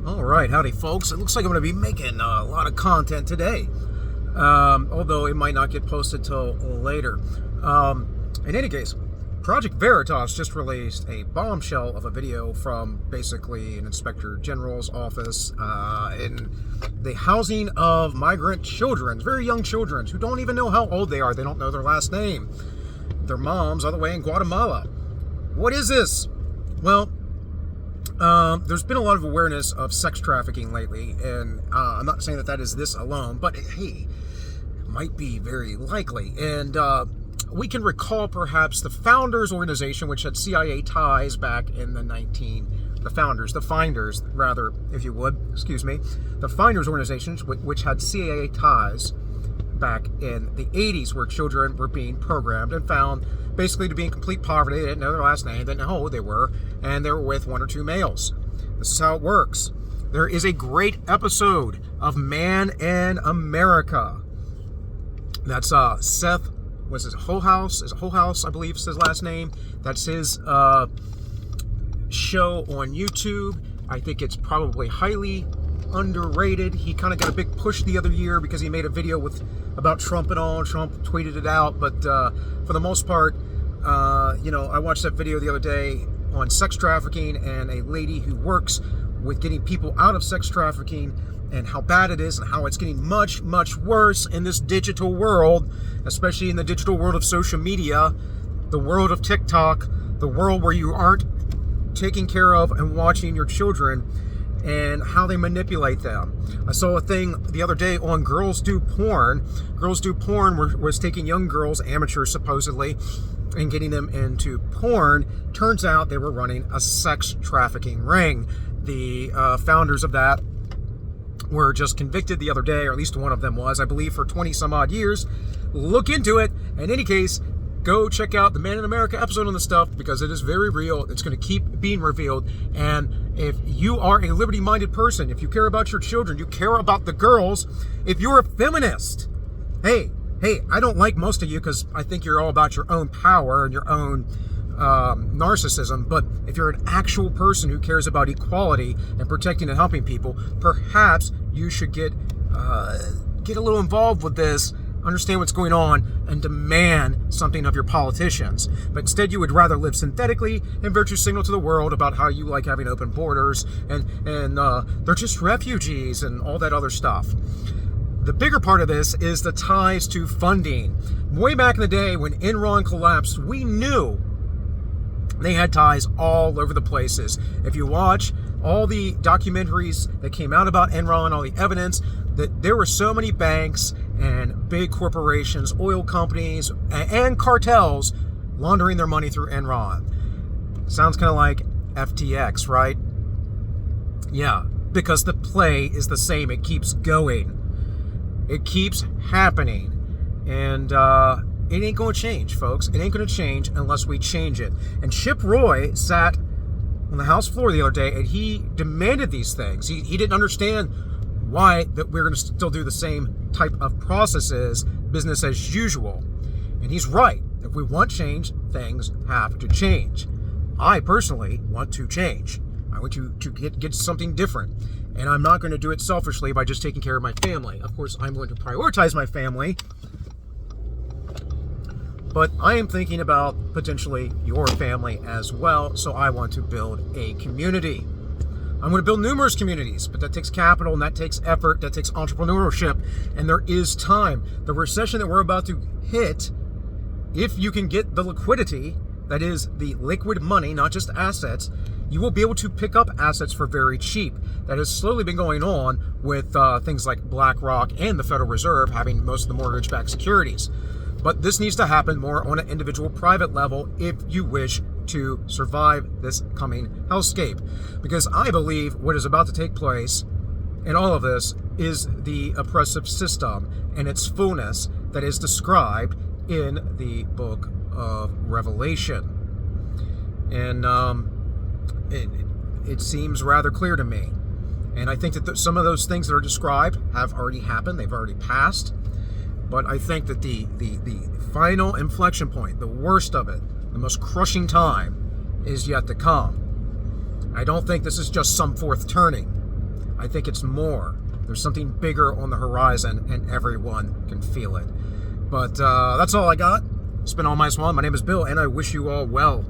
All right, howdy folks. It looks like I'm going to be making a lot of content today, although it might not get posted till later. In any case, Project Veritas just released a bombshell of a video from basically an inspector general's office in the housing of migrant children, very young children who don't even know how old they are. They don't know their last name. Their moms all the way in Guatemala. What is this? Well, there's been a lot of awareness of sex trafficking lately, and I'm not saying that is this alone, but hey, it might be very likely. And we can recall perhaps the Founders organization, which had CIA ties back in the Finders, rather, if you would, excuse me, the Finders organizations, which had CIA ties back in the 80s, where children were being programmed and found basically to be in complete poverty. They didn't know their last name, didn't know how old they were, and they were with one or two males. This is how it works. There is a great episode of Man in America. That's Seth, what's his Whole House? Is it Whole House, I believe is his last name. That's his show on YouTube. I think it's probably highly underrated. He kind of got a big push the other year because he made a video about Trump and all. Trump tweeted it out, but for the most part, I watched that video the other day on sex trafficking and a lady who works with getting people out of sex trafficking and how bad it is and how it's getting much, much worse in this digital world, especially in the digital world of social media, the world of TikTok, the world where you aren't taking care of and watching your children and how they manipulate them. I saw a thing the other day on Girls Do Porn. Girls Do Porn was taking young girls, amateurs supposedly, and getting them into porn. Turns out they were running a sex trafficking ring. The founders of that were just convicted the other day, or at least one of them was, I believe, for 20 some odd years. Look into it. In any case, go check out the Man in America episode on this stuff because it is very real. It's going to keep being revealed. And if you are a liberty-minded person, if you care about your children, you care about the girls, if you're a feminist, hey, I don't like most of you because I think you're all about your own power and your own narcissism. But if you're an actual person who cares about equality and protecting and helping people, perhaps you should get a little involved with this, understand what's going on, and demand something of your politicians. But instead, you would rather live synthetically and virtue signal to the world about how you like having open borders and they're just refugees and all that other stuff. The bigger part of this is the ties to funding. Way back in the day when Enron collapsed, we knew they had ties all over the places. If you watch all the documentaries that came out about Enron, all the evidence, that there were so many banks and big corporations, oil companies, and cartels laundering their money through Enron. Sounds kind of like FTX, right? Yeah, because the play is the same. It keeps going. It keeps happening. And it ain't going to change, folks. It ain't going to change unless we change it. And Chip Roy sat on the House floor the other day and he demanded these things. He didn't understand why that we're going to still do the same type of processes, business as usual. And he's right. If we want change, things have to change. I personally want to change. I want you to get something different. And I'm not going to do it selfishly by just taking care of my family. Of course, I'm going to prioritize my family. But I am thinking about potentially your family as well. So I want to build a community. I'm going to build numerous communities, but that takes capital and that takes effort, that takes entrepreneurship, and there is time. The recession that we're about to hit, if you can get the liquidity, that is the liquid money, not just assets, you will be able to pick up assets for very cheap. That has slowly been going on with things like BlackRock and the Federal Reserve having most of the mortgage-backed securities. But this needs to happen more on an individual private level if you wish to survive this coming hellscape. Because I believe what is about to take place in all of this is the oppressive system and its fullness that is described in the book of Revelation. And it seems rather clear to me. And I think that some of those things that are described have already happened. They've already passed. But I think that the final inflection point, the worst of it, the most crushing time, is yet to come. I don't think this is just some fourth turning. I think it's more. There's something bigger on the horizon, and everyone can feel it. But that's all I got. It's been All My Swan. My name is Bill, and I wish you all well.